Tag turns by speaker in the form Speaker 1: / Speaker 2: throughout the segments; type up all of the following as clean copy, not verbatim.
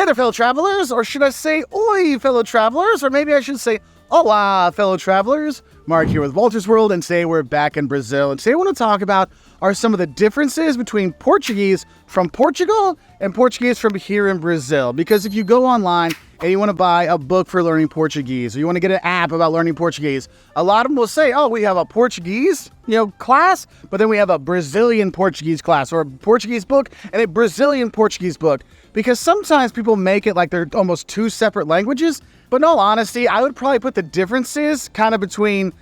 Speaker 1: Hey there, fellow travelers, or should I say, oi, fellow travelers, or maybe I should say, hola, fellow travelers. Mark here with Wolters World, and today we're back in Brazil. And today I want to talk about are some of the differences between Portuguese from Portugal and Portuguese from here in Brazil. Because if you go online and you want to buy a book for learning Portuguese, or you want to get an app about learning Portuguese, a lot of them will say, oh, we have a Portuguese, class, but then we have a Brazilian Portuguese class, or a Portuguese book and a Brazilian Portuguese book. Because sometimes people make it like they're almost two separate languages. But in all honesty, I would probably put the differences kind of between,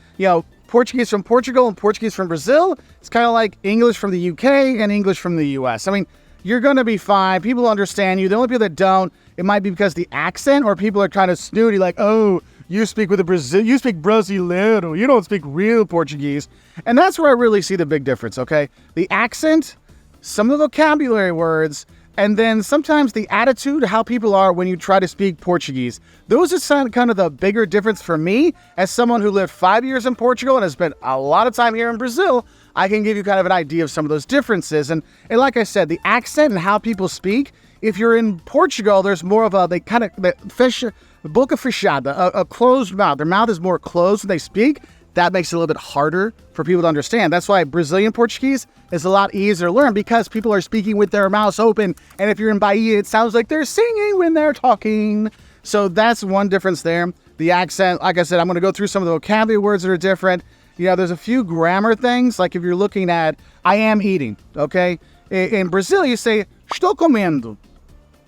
Speaker 1: Portuguese from Portugal and Portuguese from Brazil. It's kind of like English from the UK and English from the US. I mean, you're going to be fine. People understand you. The only people that don't, it might be because the accent, or people are kind of snooty, like, oh, you speak with you speak Brasileiro. You don't speak real Portuguese. And that's where I really see the big difference, okay? The accent, some of the vocabulary words, and then sometimes the attitude, how people are when you try to speak Portuguese. Those are kind of the bigger difference for me. As someone who lived 5 years in Portugal and has spent a lot of time here in Brazil, I can give you kind of an idea of some of those differences. And like I said, the accent and how people speak, if you're in Portugal, there's more of a boca fechada, a closed mouth. Their mouth is more closed when they speak. That makes it a little bit harder for people to understand. That's why Brazilian Portuguese is a lot easier to learn, because people are speaking with their mouths open. And if you're in Bahia, it sounds like they're singing when they're talking. So that's one difference there. The accent, like I said, I'm going to go through some of the vocabulary words that are different. There's a few grammar things, like if you're looking at, I am eating, okay? In Brazil, you say, estou comendo.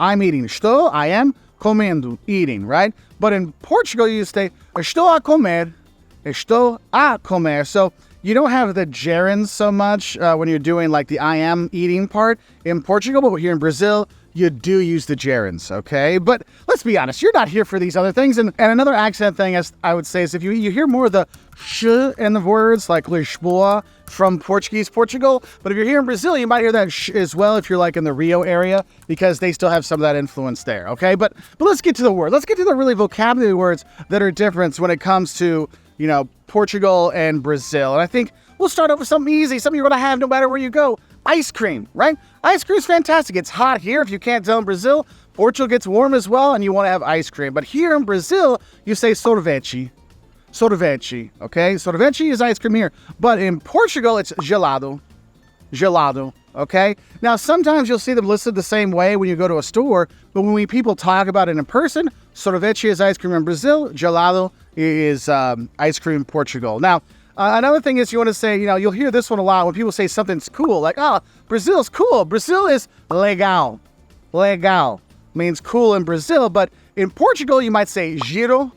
Speaker 1: I'm eating. Estou, I am, comendo, eating, right? But in Portugal, you say, estou a comer. Estou a comer. So you don't have the gerunds so much when you're doing like the I am eating part in Portugal, but here in Brazil, you do use the gerunds, okay? But let's be honest, you're not here for these other things. And another accent thing, as I would say, is if you hear more of the sh in the words, like Lisboa from Portuguese, Portugal. But if you're here in Brazil, you might hear that sh as well if you're like in the Rio area, because they still have some of that influence there, okay? But let's get to the word. Let's get to the really vocabulary words that are different when it comes to Portugal and Brazil. And I think we'll start off with something easy, something you're going to have no matter where you go. Ice cream, right? Ice cream is fantastic. It's hot here. If you can't tell in Brazil, Portugal gets warm as well, and you want to have ice cream. But here in Brazil, you say sorvete. Sorvete, okay? Sorvete is ice cream here. But in Portugal, it's gelado. Gelado, okay? Now, sometimes you'll see them listed the same way when you go to a store, but when people talk about it in person, sorvete is ice cream in Brazil, gelado is ice cream in Portugal. Now, another thing is you want to say, you'll hear this one a lot when people say something's cool, like, Brazil's cool. Brazil is legal. Legal means cool in Brazil, but in Portugal, you might say giro,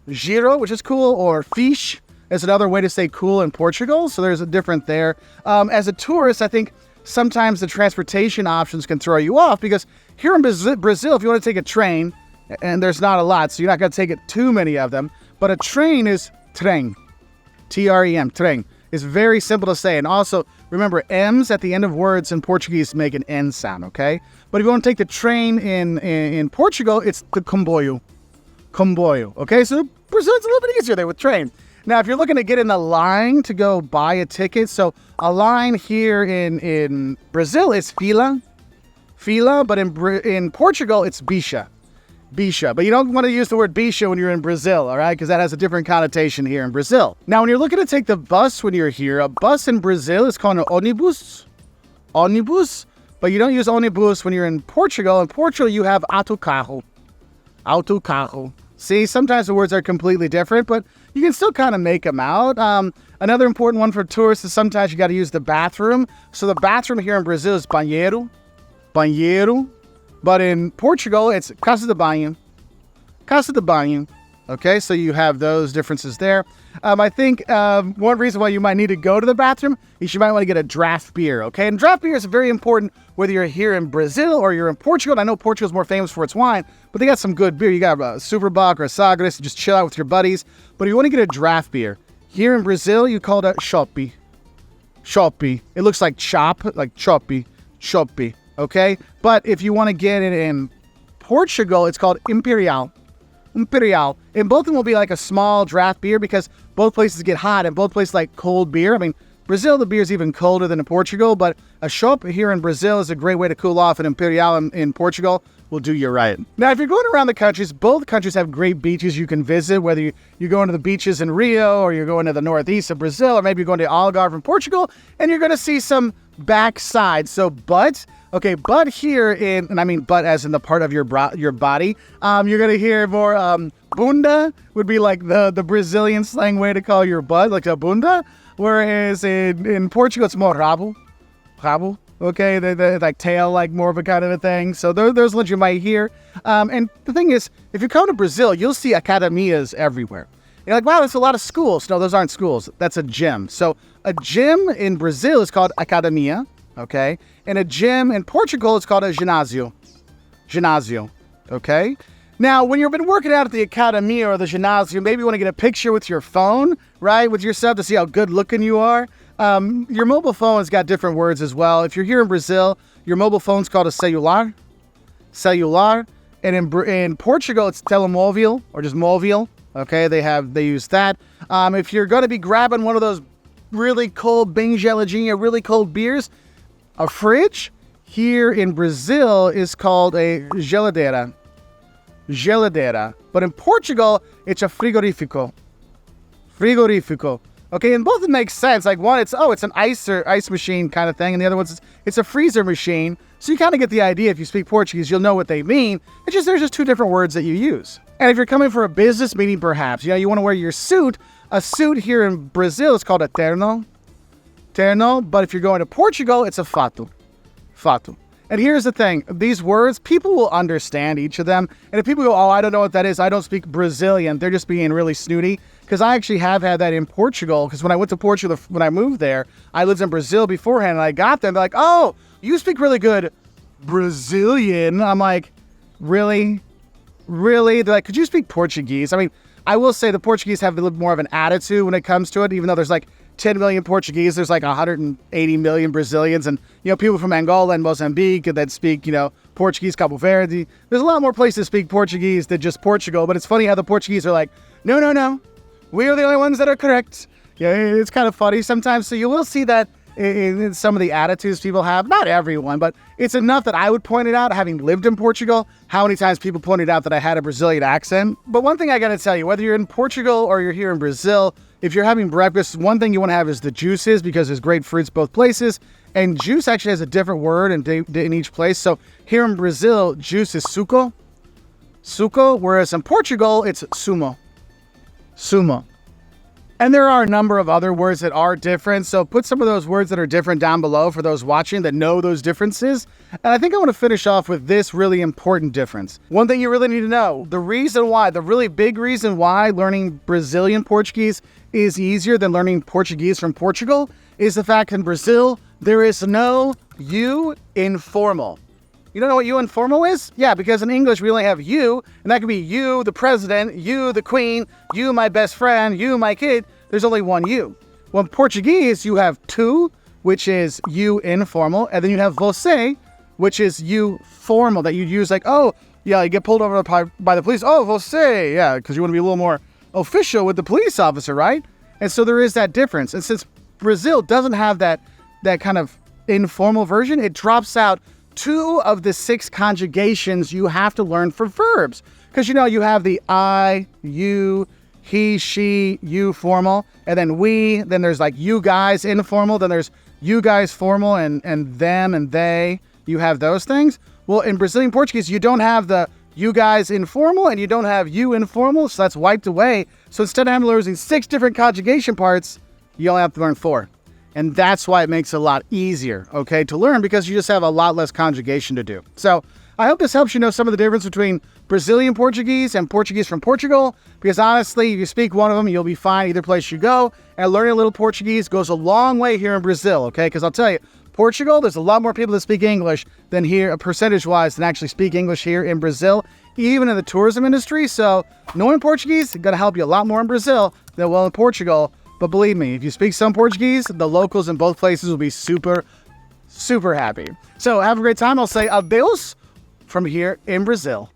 Speaker 1: which is cool, or fixe is another way to say cool in Portugal. So there's a difference there. As a tourist, I think sometimes the transportation options can throw you off, because here in Brazil, if you want to take a train, and there's not a lot, so you're not going to take it too many of them, but a train is trem. T-R-E-M, trem. It's very simple to say. And also, remember, M's at the end of words in Portuguese make an N sound, okay? But if you want to take the train in Portugal, it's the comboio. Comboio, okay? So Brazil, it's a little bit easier there with train. Now, if you're looking to get in the line to go buy a ticket, so a line here in Brazil is fila, but in Portugal, it's bicha. Bicha. But you don't want to use the word bicha when you're in Brazil, all right? Because that has a different connotation here in Brazil. Now, when you're looking to take the bus when you're here, a bus in Brazil is called an ônibus. Ônibus. But you don't use ônibus when you're in Portugal. In Portugal, you have autocarro. Autocarro. See, sometimes the words are completely different, but you can still kind of make them out. Another important one for tourists is sometimes you got to use the bathroom. So the bathroom here in Brazil is banheiro. Banheiro. But in Portugal, it's casa de banho. Casa de banho. Okay, so you have those differences there. I think one reason why you might need to go to the bathroom is you might want to get a draft beer, okay? And draft beer is very important whether you're here in Brazil or you're in Portugal. And I know Portugal's more famous for its wine, but they got some good beer. You got a Superbock or a Sagres to just chill out with your buddies. But if you want to get a draft beer, here in Brazil, you call it chopp. Chopp. It looks like chop, like chopp. Chopp. Okay, but if you want to get it in Portugal, it's called Imperial. Imperial. And both of them will be like a small draft beer, because both places get hot and both places like cold beer. I mean, Brazil, the beer is even colder than in Portugal, but a chopp here in Brazil is a great way to cool off. An Imperial in Portugal will do you right. Now, if you're going around the countries, both countries have great beaches you can visit, whether you're going to the beaches in Rio or you're going to the northeast of Brazil, or maybe you're going to Algarve in Portugal, and you're going to see some backside. So butt, okay, butt here and I mean butt as in the part of your body. You're going to hear more bunda would be like the Brazilian slang way to call your butt, like a bunda, whereas in Portugal it's more rabo. Okay, they're like tail, like more of a kind of a thing. So there's ones you might hear. And the thing is, if you come to Brazil, you'll see academias everywhere. You're like, wow, that's a lot of schools. No, those aren't schools. That's a gym. So a gym in Brazil is called academia, okay? And a gym in Portugal is called a ginásio. Ginásio, okay? Now, when you've been working out at the academia or the ginásio, maybe you want to get a picture with your phone, right? With yourself to see how good looking you are. Your mobile phone has got different words as well. If you're here in Brazil, your mobile phone's called a celular. And in Portugal, it's telemóvel or just móvel. Okay, they use that. If you're going to be grabbing one of those really cold bem geladinha, really cold beers, a fridge here in Brazil is called a geladeira. But in Portugal, it's a frigorífico. Okay, and both of them make sense. Like one, it's an ice machine kind of thing, and the other one's it's a freezer machine. So you kind of get the idea. If you speak Portuguese, you'll know what they mean. There's just two different words that you use. And if you're coming for a business meeting, perhaps you want to wear your suit. A suit here in Brazil is called a terno. But if you're going to Portugal, it's a fato. And here's the thing, these words, people will understand each of them. And if people go, oh, I don't know what that is, I don't speak Brazilian, they're just being really snooty. Because I actually have had that in Portugal. Because when I went to Portugal, when I moved there, I lived in Brazil beforehand, and I got there, and they're like, oh, you speak really good Brazilian. I'm like, really? They're like, could you speak Portuguese? I mean, I will say the Portuguese have a little more of an attitude when it comes to it, even though there's like 10 million Portuguese, there's like 180 million Brazilians, and people from Angola and Mozambique that speak Portuguese, Cabo Verde. There's a lot more places to speak Portuguese than just Portugal, but it's funny how the Portuguese are like, no, we are the only ones that are correct. Yeah, it's kind of funny sometimes. So you will see that in some of the attitudes people have. Not everyone, but it's enough that I would point it out, having lived in Portugal, how many times people pointed out that I had a Brazilian accent. But one thing I got to tell you, whether you're in Portugal or you're here in Brazil, if you're having breakfast, one thing you want to have is the juices, because there's great fruits both places. And juice actually has a different word in each place. So here in Brazil, juice is suco, whereas in Portugal, it's sumo. And there are a number of other words that are different. So put some of those words that are different down below for those watching that know those differences. And I think I want to finish off with this really important difference. One thing you really need to know, the really big reason why learning Brazilian Portuguese is easier than learning Portuguese from Portugal is the fact in Brazil, there is no you informal. You don't know what you informal is? Yeah, because in English, we only have you, and that could be you, the president, you, the queen, you, my best friend, you, my kid. There's only one you. Well, in Portuguese, you have tu, which is you informal, and then you have você, which is you formal, that you'd use like, oh, yeah, you get pulled over by the police. Oh, você, yeah, because you want to be a little more official with the police officer, right? And so there is that difference. And since Brazil doesn't have that kind of informal version, it drops out 2 of the 6 conjugations you have to learn for verbs. Because you have the I, you, he, she, you formal, and then we, then there's like you guys informal, then there's you guys formal, and them and they, you have those things. Well, in Brazilian Portuguese, you don't have the you guys informal and you don't have you informal, so that's wiped away. So instead of having to learn 6 different conjugation parts, you only have to learn 4. And that's why it makes it a lot easier, okay, to learn, because you just have a lot less conjugation to do. So I hope this helps you know some of the difference between Brazilian Portuguese and Portuguese from Portugal, because honestly, if you speak one of them, you'll be fine either place you go. And learning a little Portuguese goes a long way here in Brazil, okay? Because I'll tell you, Portugal, there's a lot more people that speak English than here, percentage-wise, than actually speak English here in Brazil, even in the tourism industry. So knowing Portuguese is going to help you a lot more in Brazil than in Portugal. But believe me, if you speak some Portuguese, the locals in both places will be super, super happy. So have a great time. I'll say adeus from here in Brazil.